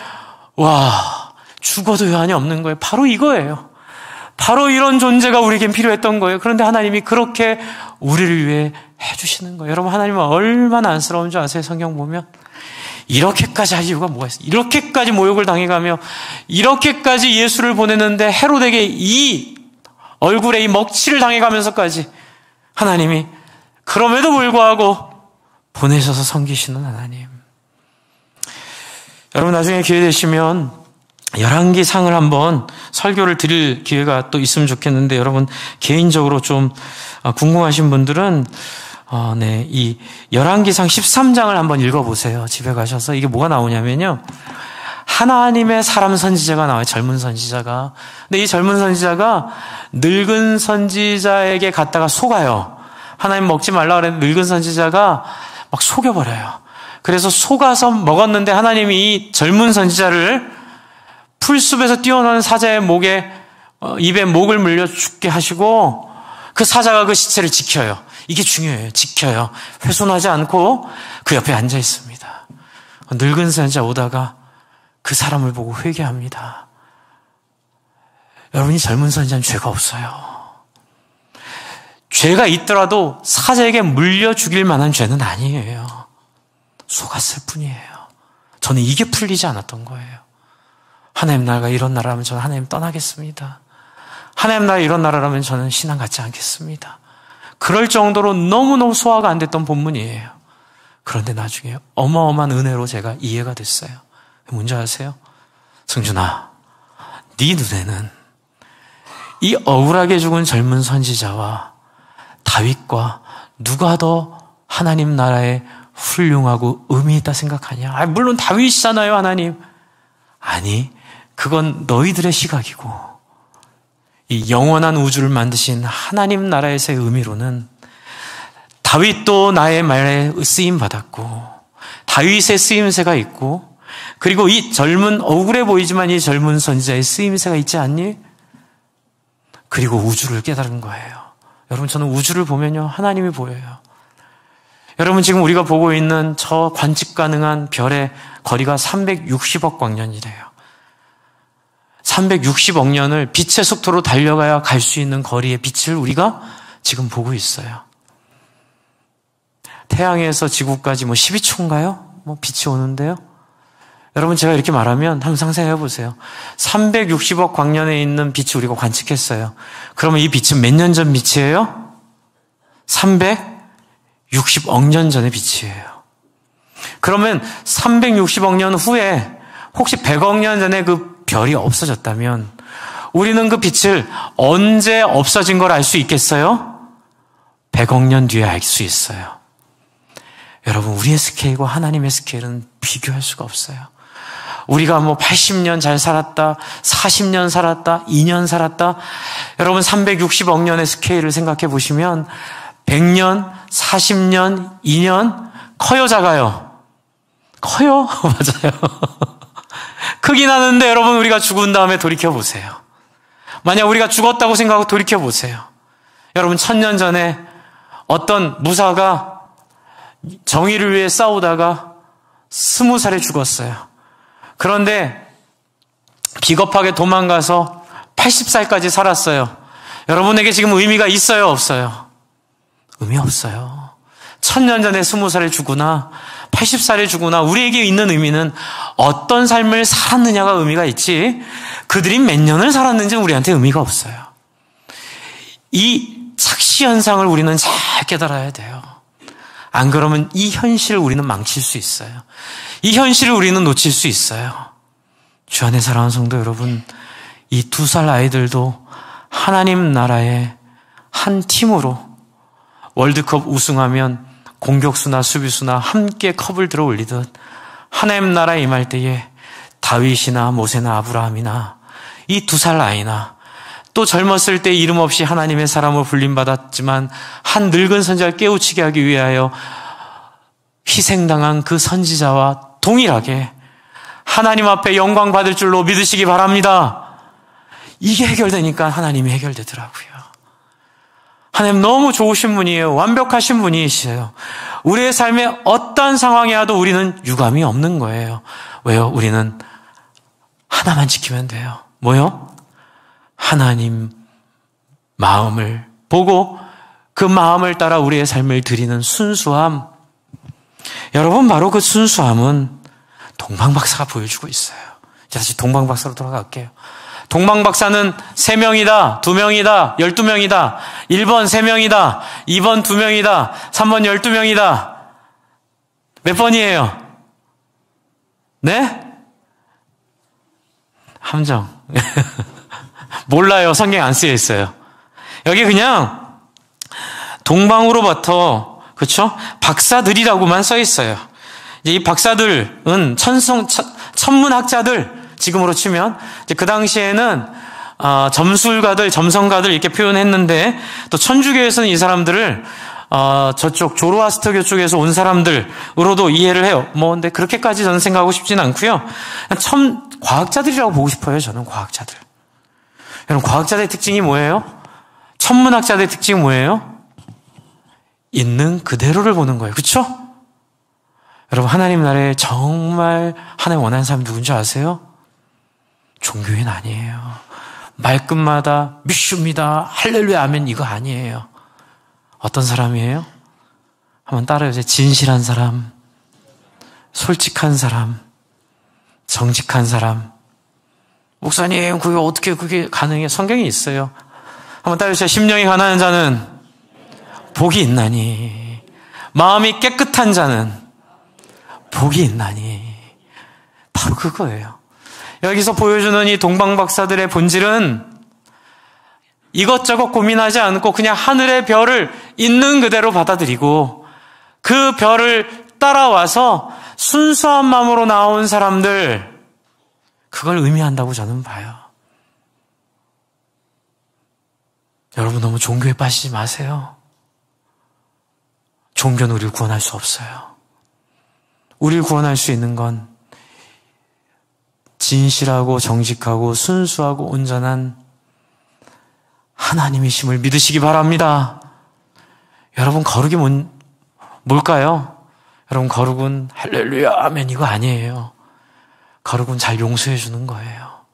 [SPEAKER 1] 와, 죽어도 여한이 없는 거예요. 바로 이거예요. 바로 이런 존재가 우리에겐 필요했던 거예요. 그런데 하나님이 그렇게 우리를 위해 해주시는 거예요. 여러분, 하나님은 얼마나 안쓰러운 줄 아세요? 성경 보면 이렇게까지 할 이유가 뭐가 있어요? 이렇게까지 모욕을 당해가며 이렇게까지 예수를 보내는데 헤롯에게 이 얼굴에 이 먹칠을 당해가면서까지 하나님이 그럼에도 불구하고 보내셔서 섬기시는 하나님. 여러분, 나중에 기회 되시면 열왕기상을 한번 설교를 드릴 기회가 또 있으면 좋겠는데, 여러분 개인적으로 좀 궁금하신 분들은 이 열왕기상 13장을 한번 읽어보세요. 집에 가셔서. 이게 뭐가 나오냐면요, 하나님의 사람 선지자가 나와요. 젊은 선지자가. 근데 이 젊은 선지자가 늙은 선지자에게 갔다가 속아요. 하나님 먹지 말라 그랬는데 늙은 선지자가 막 속여버려요. 그래서 속아서 먹었는데 하나님이 이 젊은 선지자를 풀숲에서 뛰어나는 사자의 목에 입에 목을 물려 죽게 하시고, 그 사자가 그 시체를 지켜요. 이게 중요해요. 지켜요. 훼손하지 않고 그 옆에 앉아 있습니다. 늙은 선지자 오다가 그 사람을 보고 회개합니다. 여러분이 젊은 선지자는 죄가 없어요. 죄가 있더라도 사자에게 물려 죽일 만한 죄는 아니에요. 속았을 뿐이에요. 저는 이게 풀리지 않았던 거예요. 하나님 나라가 이런 나라라면 저는 하나님 떠나겠습니다. 하나님 나라 이런 나라라면 저는 신앙 갖지 않겠습니다. 그럴 정도로 너무너무 소화가 안 됐던 본문이에요. 그런데 나중에 어마어마한 은혜로 제가 이해가 됐어요. 뭔지 아세요? 승준아, 네 눈에는 이 억울하게 죽은 젊은 선지자와 다윗과 누가 더 하나님 나라에 훌륭하고 의미 있다 생각하냐? 물론 다윗이잖아요, 하나님. 아니, 그건 너희들의 시각이고, 이 영원한 우주를 만드신 하나님 나라에서의 의미로는 다윗도 나의 말에 쓰임 받았고, 다윗의 쓰임새가 있고, 그리고 이 젊은, 억울해 보이지만 이 젊은 선지자의 쓰임새가 있지 않니? 그리고 우주를 깨달은 거예요. 여러분, 저는 우주를 보면요, 하나님이 보여요. 여러분, 지금 우리가 보고 있는 저 관측 가능한 별의 거리가 360억 광년이래요. 360억 년을 빛의 속도로 달려가야 갈 수 있는 거리의 빛을 우리가 지금 보고 있어요. 태양에서 지구까지 12초인가요? 빛이 오는데요. 여러분, 제가 이렇게 말하면 항상 생각해 보세요. 360억 광년에 있는 빛이 우리가 관측했어요. 그러면 이 빛은 몇 년 전 빛이에요? 360억 년 전의 빛이에요. 그러면 360억 년 후에 혹시 100억 년 전에 그 별이 없어졌다면 우리는 그 빛을 언제 없어진 걸 알 수 있겠어요? 100억 년 뒤에 알 수 있어요. 여러분, 우리의 스케일과 하나님의 스케일은 비교할 수가 없어요. 우리가 80년 잘 살았다, 40년 살았다, 2년 살았다. 여러분, 360억 년의 스케일을 생각해 보시면 100년, 40년, 2년 커요, 작아요? 커요. 맞아요. 크긴 하는데 여러분, 우리가 죽은 다음에 돌이켜보세요. 만약 우리가 죽었다고 생각하고 돌이켜보세요. 여러분, 1000년 전에 어떤 무사가 정의를 위해 싸우다가 20살에 죽었어요. 그런데 비겁하게 도망가서 80살까지 살았어요. 여러분에게 지금 의미가 있어요, 없어요? 의미 없어요. 1000년 전에 20살에 죽으나 80살에 죽으나 우리에게 있는 의미는 어떤 삶을 살았느냐가 의미가 있지, 그들이 몇 년을 살았는지 우리한테 의미가 없어요. 이 착시 현상을 우리는 잘 깨달아야 돼요. 안 그러면 이 현실을 우리는 망칠 수 있어요. 이 현실을 우리는 놓칠 수 있어요. 주 안에 사랑하는 성도 여러분, 이 2살 아이들도 하나님 나라의 한 팀으로 월드컵 우승하면 공격수나 수비수나 함께 컵을 들어 올리듯 하나님 나라에 임할 때에 다윗이나 모세나 아브라함이나 이 2살 아이나 또 젊었을 때 이름 없이 하나님의 사람으로 불림받았지만 한 늙은 선지자를 깨우치게 하기 위하여 희생당한 그 선지자와 동일하게 하나님 앞에 영광 받을 줄로 믿으시기 바랍니다. 이게 해결되니까 하나님이 해결되더라고요. 하나님 너무 좋으신 분이에요. 완벽하신 분이시에요. 우리의 삶의 어떤 상황이 와도 우리는 유감이 없는 거예요. 왜요? 우리는 하나만 지키면 돼요. 뭐요? 하나님 마음을 보고 그 마음을 따라 우리의 삶을 드리는 순수함. 여러분, 바로 그 순수함은 동방박사가 보여주고 있어요. 다시 동방박사로 돌아갈게요. 동방박사는 3명이다, 2명이다, 12명이다, 1번 3명이다, 2번 2명이다, 3번 12명이다. 몇 번이에요? 네? 함정. 몰라요. 성경 안 쓰여 있어요. 여기 그냥 동방으로부터, 그렇죠? 박사들이라고만 써 있어요. 이제 이 박사들은 천문학자들, 지금으로 치면 이제 그 당시에는 점술가들, 점성가들 이렇게 표현했는데, 또 천주교에서는 이 사람들을 저쪽 조로아스터교 쪽에서 온 사람들으로도 이해를 해요. 근데 그렇게까지 저는 생각하고 싶지는 않고요. 과학자들이라고 보고 싶어요. 저는 과학자들. 여러분, 과학자들의 특징이 뭐예요? 천문학자들의 특징이 뭐예요? 있는 그대로를 보는 거예요. 그렇죠? 여러분, 하나님 나라에 정말 하나님 원하는 사람 누군지 아세요? 종교인 아니에요. 말끝마다 믿습니다, 할렐루야, 아멘, 이거 아니에요. 어떤 사람이에요? 한번 따라해보세요. 진실한 사람, 솔직한 사람, 정직한 사람. 목사님, 그게 어떻게 그게 가능해요? 성경이 있어요. 한번 따라해보세요. 심령이 가난한 자는 복이 있나니, 마음이 깨끗한 자는 복이 있나니. 바로 그거예요. 여기서 보여주는 이 동방박사들의 본질은 이것저것 고민하지 않고 그냥 하늘의 별을 있는 그대로 받아들이고 그 별을 따라와서 순수한 마음으로 나온 사람들, 그걸 의미한다고 저는 봐요. 여러분, 너무 종교에 빠지지 마세요. 종교는 우리를 구원할 수 없어요. 우리를 구원할 수 있는 건 진실하고 정직하고 순수하고 온전한 하나님이심을 믿으시기 바랍니다. 여러분, 거룩이 뭘까요? 여러분, 거룩은 할렐루야 아멘 이거 아니에요. 거룩은 잘 용서해 주는 거예요.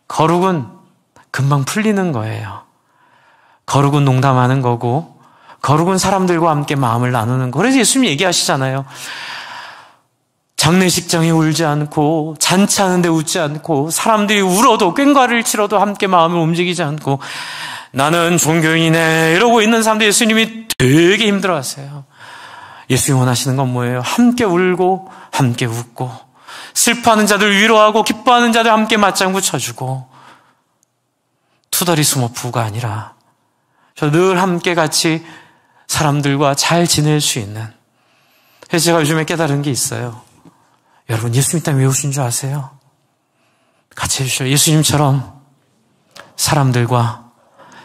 [SPEAKER 1] 거룩은 금방 풀리는 거예요. 거룩은 농담하는 거고, 거룩은 사람들과 함께 마음을 나누는 거. 그래서 예수님이 얘기하시잖아요. 장례식장에 울지 않고, 잔치하는데 웃지 않고, 사람들이 울어도 꽹과를 치러도 함께 마음을 움직이지 않고, 나는 종교인이네 이러고 있는 사람들 예수님이 되게 힘들어하세요. 예수님이 원하시는 건 뭐예요? 함께 울고 함께 웃고, 슬퍼하는 자들 위로하고, 기뻐하는 자들 함께 맞장구 쳐주고, 투덜이 숨어프가 아니라 저 늘 함께 같이 사람들과 잘 지낼 수 있는. 그래서 제가 요즘에 깨달은 게 있어요. 여러분, 예수님 때문에 왜 오신 줄 아세요? 같이 해주셔요. 예수님처럼 사람들과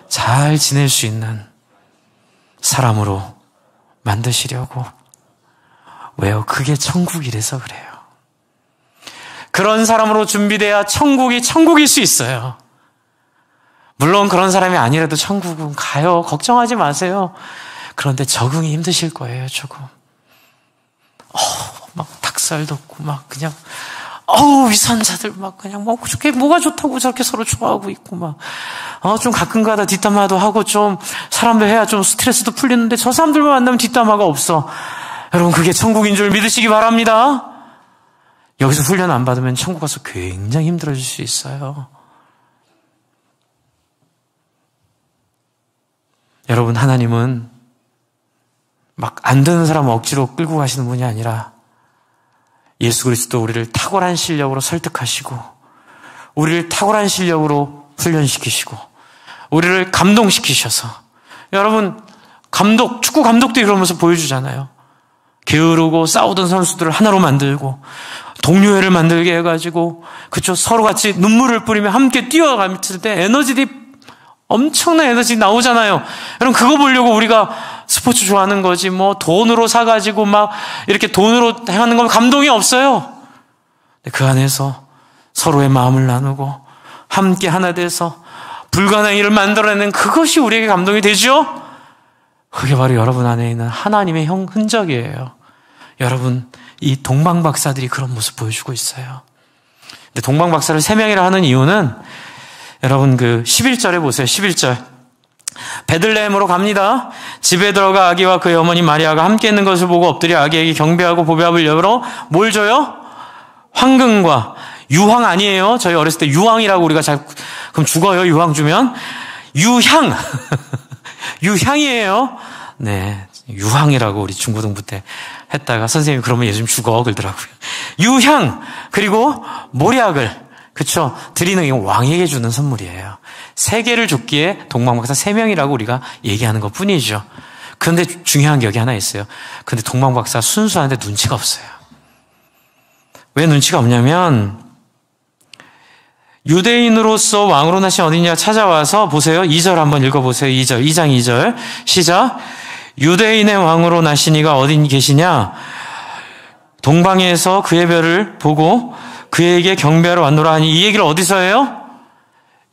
[SPEAKER 1] 잘 지낼 수 있는 사람으로 만드시려고. 왜요? 그게 천국이라서 그래요. 그런 사람으로 준비돼야 천국이 천국일 수 있어요. 물론 그런 사람이 아니라도 천국은 가요. 걱정하지 마세요. 그런데 적응이 힘드실 거예요, 조금. 막 닭살 돋고, 막 그냥, 위선자들 막 그냥, 저게 뭐가 좋다고 저렇게 서로 좋아하고 있고, 막, 좀 가끔가다 뒷담화도 하고 좀 사람들 해야 좀 스트레스도 풀리는데 저 사람들만 만나면 뒷담화가 없어. 여러분, 그게 천국인 줄 믿으시기 바랍니다. 여기서 훈련 안 받으면 천국 가서 굉장히 힘들어질 수 있어요. 여러분, 하나님은 막 안 되는 사람 억지로 끌고 가시는 분이 아니라 예수 그리스도 우리를 탁월한 실력으로 설득하시고 우리를 탁월한 실력으로 훈련시키시고 우리를 감동시키셔서, 여러분, 축구 감독도 이러면서 보여주잖아요. 게으르고 싸우던 선수들을 하나로 만들고 동료애를 만들게 해가지고, 그쵸, 서로 같이 눈물을 뿌리며 함께 뛰어갔을 때 엄청난 에너지 나오잖아요. 여러분, 그거 보려고 우리가 스포츠 좋아하는 거지, 돈으로 사가지고 이렇게 돈으로 행하는 건 감동이 없어요. 그 안에서 서로의 마음을 나누고 함께 하나 돼서 불가능한 일을 만들어내는 그것이 우리에게 감동이 되죠? 그게 바로 여러분 안에 있는 하나님의 흔적이에요. 여러분, 이 동방박사들이 그런 모습 보여주고 있어요. 근데 동방박사를 3명이라 하는 이유는, 여러분, 11절에 보세요. 11절. 베들레헴으로 갑니다. 집에 들어가 아기와 그의 어머니 마리아가 함께 있는 것을 보고 엎드려 아기에게 경배하고 보배합을 열어 뭘 줘요? 황금과 유황. 아니에요. 저희 어렸을 때 유황이라고 우리가 그럼 죽어요, 유황 주면. 유향. 유향이에요. 네. 유황이라고 우리 중고등부 때 했다가 선생님이 그러면 얘 좀 죽어 그러더라고요. 유향, 그리고 모략을, 그쵸, 드리는 게 왕에게 주는 선물이에요. 3개를 줬기에 동방박사 3명이라고 우리가 얘기하는 것 뿐이죠. 그런데 중요한 게 여기 하나 있어요. 근데 동방박사 순수한데 눈치가 없어요. 왜 눈치가 없냐면, 유대인으로서 왕으로 나신 어디냐 찾아와서 보세요. 2절 한번 읽어보세요. 2절, 2장 2절 시작. 유대인의 왕으로 나신 이가 어디 계시냐? 동방에서 그의 별을 보고 그에게 경배하러 왔노라 하니, 이 얘기를 어디서 해요?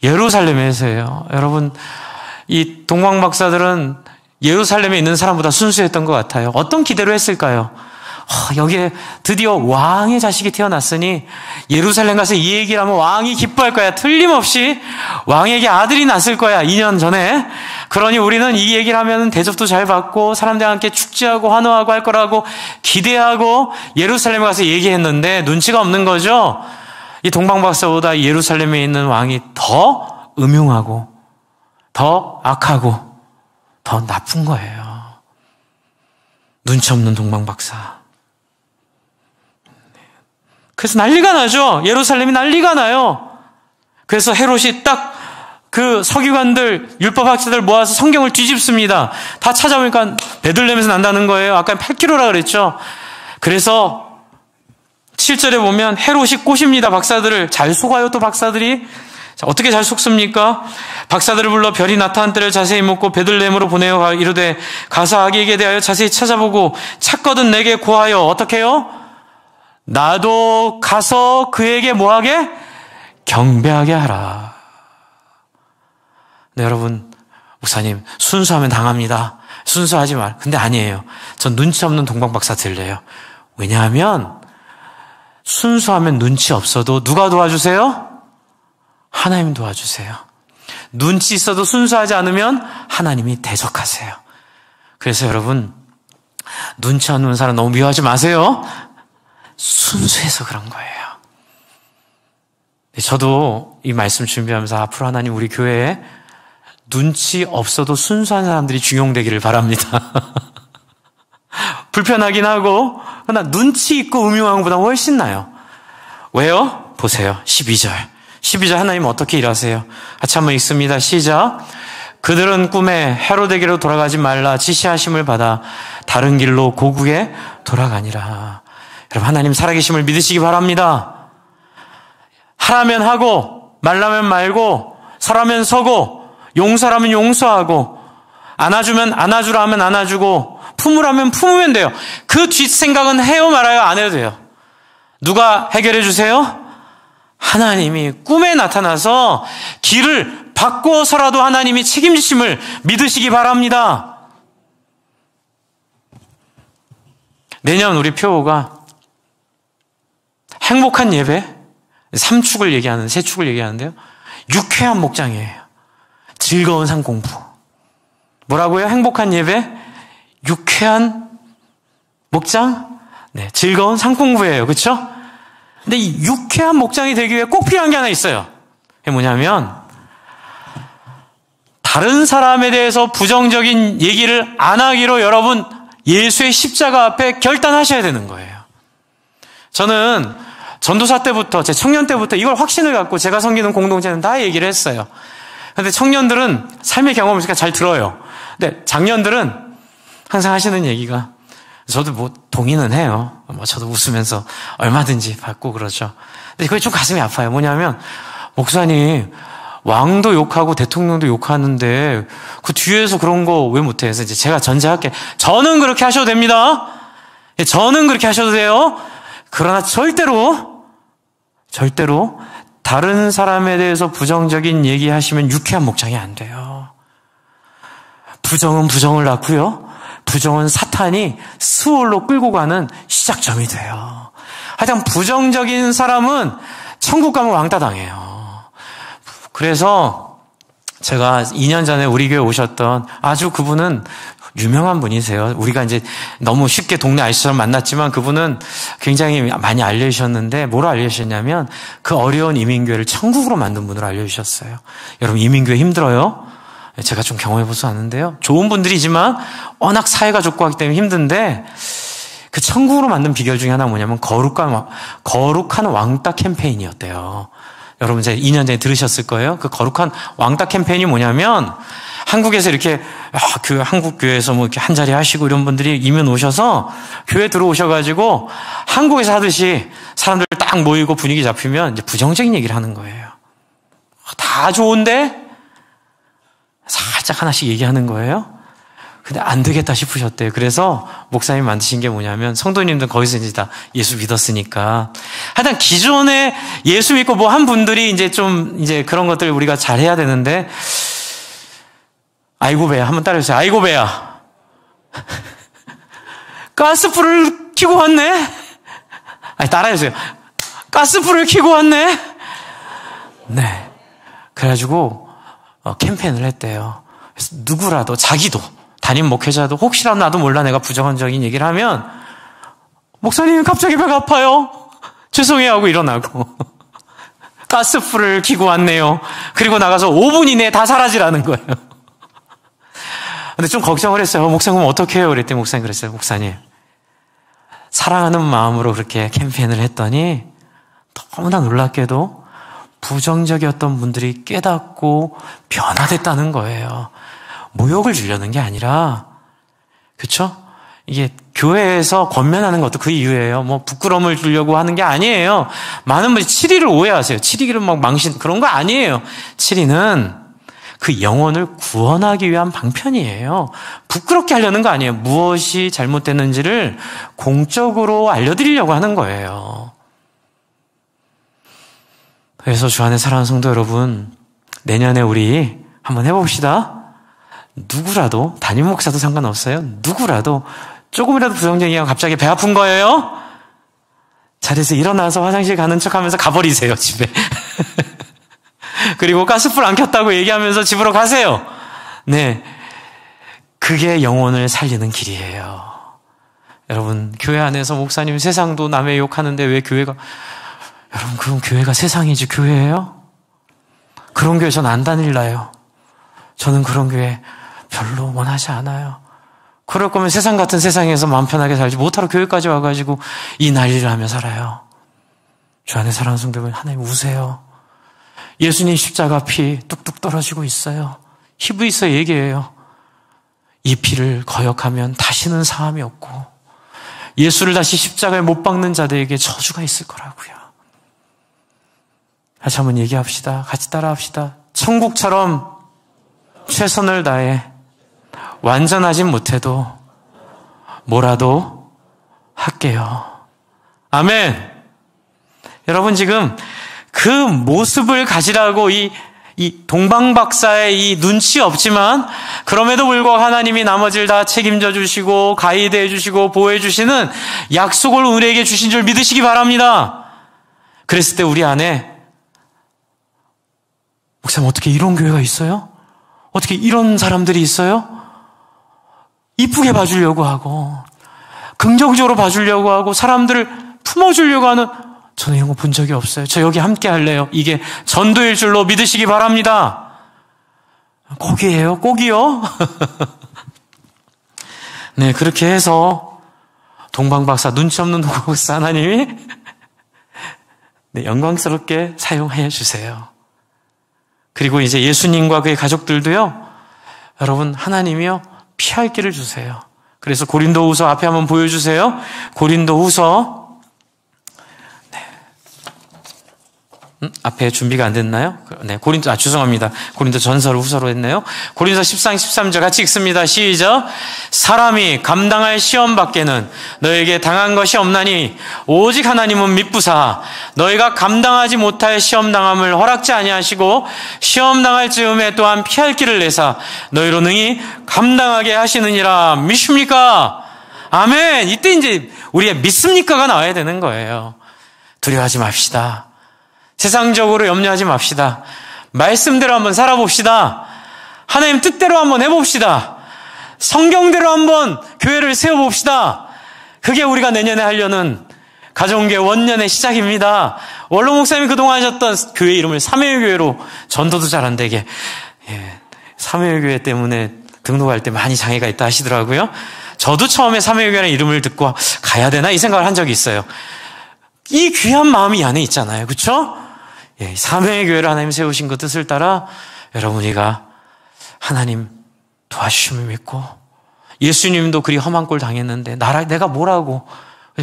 [SPEAKER 1] 예루살렘에서 해요. 여러분, 이 동방박사들은 예루살렘에 있는 사람보다 순수했던 것 같아요. 어떤 기대로 했을까요? 여기에 드디어 왕의 자식이 태어났으니 예루살렘 가서 이 얘기를 하면 왕이 기뻐할 거야. 틀림없이 왕에게 아들이 났을 거야, 2년 전에. 그러니 우리는 이 얘기를 하면 대접도 잘 받고 사람들과 함께 축제하고 환호하고 할 거라고 기대하고 예루살렘에 가서 얘기했는데 눈치가 없는 거죠. 이 동방박사보다 예루살렘에 있는 왕이 더 음흉하고 더 악하고 더 나쁜 거예요. 눈치 없는 동방박사. 그래서 난리가 나죠. 예루살렘이 난리가 나요. 그래서 헤롯이 딱 그 서기관들, 율법학자들 모아서 성경을 뒤집습니다. 다 찾아보니까 베들레헴에서 난다는 거예요. 아까 8km라 그랬죠. 그래서 7절에 보면 헤롯이 꼬십니다. 박사들을. 잘 속아요, 또 박사들이. 자, 어떻게 잘 속습니까? 박사들을 불러 별이 나타난 때를 자세히 묻고 베들레헴으로 보내어 이르되 가서 아기에게 대하여 자세히 찾아보고 찾거든 내게 고하여 어떻게 해요? 나도 가서 그에게 뭐하게? 경배하게 하라. 네, 여러분, 목사님, 순수하면 당합니다. 순수하지 말. 근데 아니에요. 전 눈치 없는 동방박사 들려요. 왜냐하면 순수하면 눈치 없어도 누가 도와주세요? 하나님 도와주세요. 눈치 있어도 순수하지 않으면 하나님이 대적하세요. 그래서 여러분, 눈치 없는 사람 너무 미워하지 마세요. 순수해서 그런 거예요. 저도 이 말씀 준비하면서 앞으로 하나님 우리 교회에 눈치 없어도 순수한 사람들이 중용되기를 바랍니다. 불편하긴 하고 그러나 눈치 있고 음흉한 것보다 훨씬 나아요. 왜요? 보세요. 12절 하나님 어떻게 일하세요? 같이 한번 읽습니다. 시작. 그들은 꿈에 헤로데게로 돌아가지 말라 지시하심을 받아 다른 길로 고국에 돌아가니라. 여러분, 하나님 살아계심을 믿으시기 바랍니다. 하라면 하고 말라면 말고 서라면 서고 용서라면 용서하고 안아주면 안아주라 하면 안아주고 품으라면 품으면 돼요. 그 뒷생각은 해요 말아요? 안 해도 돼요. 누가 해결해 주세요? 하나님이 꿈에 나타나서 길을 바꿔서라도 하나님이 책임지심을 믿으시기 바랍니다. 내년 우리 표어가 행복한 예배, 3축을 얘기하는, 3축을 얘기하는데요. 유쾌한 목장이에요. 즐거운 상공부. 뭐라고요? 행복한 예배? 유쾌한 목장? 네, 즐거운 상공부예요. 그렇죠? 근데 이 유쾌한 목장이 되기 위해 꼭 필요한 게 하나 있어요. 그게 뭐냐면 다른 사람에 대해서 부정적인 얘기를 안 하기로 여러분 예수의 십자가 앞에 결단하셔야 되는 거예요. 저는 전도사 때부터 제 청년 때부터 이걸 확신을 갖고 제가 섬기는 공동체는 다 얘기를 했어요. 근데 청년들은 삶의 경험을 잘 들어요. 근데 장년들은 항상 하시는 얘기가 저도 뭐 동의는 해요. 뭐 저도 웃으면서 얼마든지 받고 그러죠. 근데 그게 좀 가슴이 아파요. 뭐냐면 목사님 왕도 욕하고 대통령도 욕하는데 그 뒤에서 그런 거 왜 못해? 그래서 이제 제가 전제할게. 저는 그렇게 하셔도 됩니다. 저는 그렇게 하셔도 돼요. 그러나 절대로 다른 사람에 대해서 부정적인 얘기하시면 유쾌한 목장이 안 돼요. 부정은 부정을 낳고요. 부정은 사탄이 스월로 끌고 가는 시작점이 돼요. 하여튼 부정적인 사람은 천국 가면 왕따 당해요. 그래서 제가 2년 전에 우리 교회 오셨던 아주 그분은 유명한 분이세요. 우리가 이제 너무 쉽게 동네 아저씨처럼 만났지만 그분은 굉장히 많이 알려주셨는데 뭐로 알려주셨냐면 그 어려운 이민교회를 천국으로 만든 분으로 알려주셨어요. 여러분 이민교회 힘들어요? 제가 좀 경험해보서 아는데요. 좋은 분들이지만 워낙 사회가 좋고 하기 때문에 힘든데 그 천국으로 만든 비결 중에 하나가 뭐냐면 거룩한 왕따 캠페인이었대요. 여러분 제가 2년 전에 들으셨을 거예요. 그 거룩한 왕따 캠페인이 뭐냐면 한국에서 이렇게 그 한국 교회에서 뭐 이렇게 한 자리 하시고 이런 분들이 이민 오셔서 교회 들어오셔가지고 한국에서 하듯이 사람들 딱 모이고 분위기 잡히면 이제 부정적인 얘기를 하는 거예요. 다 좋은데 살짝 하나씩 얘기하는 거예요. 근데 안 되겠다 싶으셨대요. 그래서 목사님이 만드신 게 뭐냐면 성도님들 거기서 이제 다 예수 믿었으니까 하여튼 기존에 예수 믿고 뭐 한 분들이 이제 좀 이제 그런 것들 우리가 잘 해야 되는데 아이고 배야 한번 따라해주세요. 아이고 배야 가스불을 켜고 왔네. 아니 따라해주세요. 가스불을 켜고 왔네. 네. 그래가지고 캠페인을 했대요. 그래서 누구라도 자기도 담임 목회자도 혹시라도 나도 몰라 내가 부정적인 얘기를 하면 목사님 갑자기 배가 아파요. 죄송해요 하고 일어나고 가스불을 켜고 왔네요. 그리고 나가서 5분 이내에 다 사라지라는 거예요. 근데 좀 걱정을 했어요. 목사님 어떻게 해요? 그랬더니 목사님 그랬어요. 목사님 사랑하는 마음으로 그렇게 캠페인을 했더니 너무나 놀랍게도 부정적이었던 분들이 깨닫고 변화됐다는 거예요. 모욕을 주려는 게 아니라, 그렇죠? 이게 교회에서 권면하는 것도 그 이유예요. 뭐 부끄러움을 주려고 하는 게 아니에요. 많은 분이 7위를 오해하세요. 7위를 막 망신 그런 거 아니에요. 7위는 그 영혼을 구원하기 위한 방편이에요. 부끄럽게 하려는 거 아니에요. 무엇이 잘못됐는지를 공적으로 알려드리려고 하는 거예요. 그래서 주 안에 사랑하는 성도 여러분, 내년에 우리 한번 해봅시다. 누구라도, 담임 목사도 상관없어요. 누구라도 조금이라도 부정적이면 갑자기 배 아픈 거예요? 자리에서 일어나서 화장실 가는 척하면서 가버리세요, 집에. 그리고 가스불 안 켰다고 얘기하면서 집으로 가세요. 네, 그게 영혼을 살리는 길이에요. 여러분, 교회 안에서 목사님 세상도 남의 욕하는데 왜 교회가, 여러분 그럼 교회가 세상이지 교회예요? 그런 교회 전 안 다닐래요. 저는 그런 교회 별로 원하지 않아요. 그럴 거면 세상 같은 세상에서 마음 편하게 살지 못하러 교회까지 와가지고 이 난리를 하며 살아요. 주 안에 사랑하는 성도 여러분, 하나님 우세요. 예수님 십자가 피 뚝뚝 떨어지고 있어요. 히브리서 얘기해요. 이 피를 거역하면 다시는 사함이 없고 예수를 다시 십자가에 못 박는 자들에게 저주가 있을 거라고요. 다시 한번 얘기합시다. 같이 따라합시다. 천국처럼 최선을 다해 완전하진 못해도 뭐라도 할게요. 아멘. 여러분 지금 그 모습을 가지라고 이 동방박사의 이 눈치 없지만 그럼에도 불구하고 하나님이 나머지를 다 책임져 주시고 가이드해 주시고 보호해 주시는 약속을 우리에게 주신 줄 믿으시기 바랍니다. 그랬을 때 우리 안에 목사님 어떻게 이런 교회가 있어요? 어떻게 이런 사람들이 있어요? 이쁘게 봐주려고 하고 긍정적으로 봐주려고 하고 사람들을 품어주려고 하는, 저는 이런 거 본 적이 없어요. 저 여기 함께 할래요. 이게 전도일 줄로 믿으시기 바랍니다. 꼭이에요. 꼭이요. 네, 그렇게 해서 동방박사, 눈치 없는 동방박사 하나님이 네, 영광스럽게 사용하여 주세요. 그리고 이제 예수님과 그의 가족들도요, 여러분, 하나님이요, 피할 길을 주세요. 그래서 고린도후서 앞에 한번 보여주세요. 고린도후서, 앞에 준비가 안 됐나요? 네, 죄송합니다. 고린도 전서를 후서로 했네요. 고린도 14장 13절 같이 읽습니다. 시작. 사람이 감당할 시험 밖에는 너에게 당한 것이 없나니 오직 하나님은 미쁘사 너희가 감당하지 못할 시험 당함을 허락지 아니하시고 시험 당할 즈음에 또한 피할 길을 내사 너희로 능히 감당하게 하시느니라. 믿습니까? 아멘. 이때 이제 우리의 믿습니까가 나와야 되는 거예요. 두려워하지 맙시다. 세상적으로 염려하지 맙시다. 말씀대로 한번 살아봅시다. 하나님 뜻대로 한번 해봅시다. 성경대로 한번 교회를 세워봅시다. 그게 우리가 내년에 하려는 가정교회 원년의 시작입니다. 원로 목사님이 그동안 하셨던 교회 이름을 삼회교회로, 전도도 잘 안 되게, 삼회교회 때문에 등록할 때 많이 장애가 있다 하시더라고요. 저도 처음에 삼회교회라는 이름을 듣고 가야 되나 이 생각을 한 적이 있어요. 이 귀한 마음이 이 안에 있잖아요. 그렇죠? 삼회의 교회를 하나님 세우신 그 뜻을 따라 여러분이가 하나님 도와주심을 믿고, 예수님도 그리 험한 꼴 당했는데 내가 뭐라고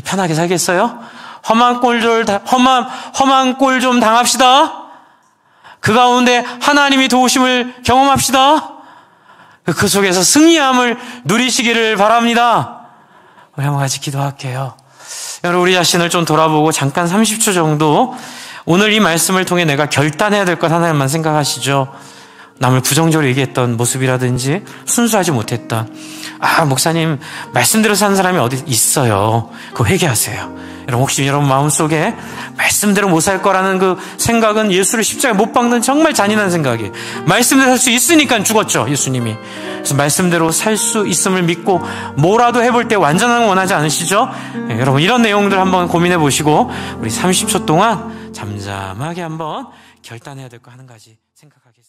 [SPEAKER 1] 편하게 살겠어요? 험한 꼴 좀 당합시다. 그 가운데 하나님이 도우심을 경험합시다. 그 속에서 승리함을 누리시기를 바랍니다. 우리 한번 같이 기도할게요. 여러분, 우리 자신을 좀 돌아보고 잠깐 30초 정도 오늘 이 말씀을 통해 내가 결단해야 될 것 하나만 생각하시죠. 남을 부정적으로 얘기했던 모습이라든지 순수하지 못했던, 목사님 말씀대로 사는 사람이 어디 있어요. 그거 회개하세요. 여러분, 혹시 여러분 마음속에 말씀대로 못 살 거라는 그 생각은 예수를 십자가에 못 박는 정말 잔인한 생각이에요. 말씀대로 살 수 있으니까 죽었죠, 예수님이. 그래서 말씀대로 살 수 있음을 믿고 뭐라도 해볼 때 완전한 건 원하지 않으시죠? 여러분, 이런 내용들 한번 고민해 보시고 우리 30초 동안 잠잠하게 한번 결단해야 될 거 한 가지 생각하겠습니다.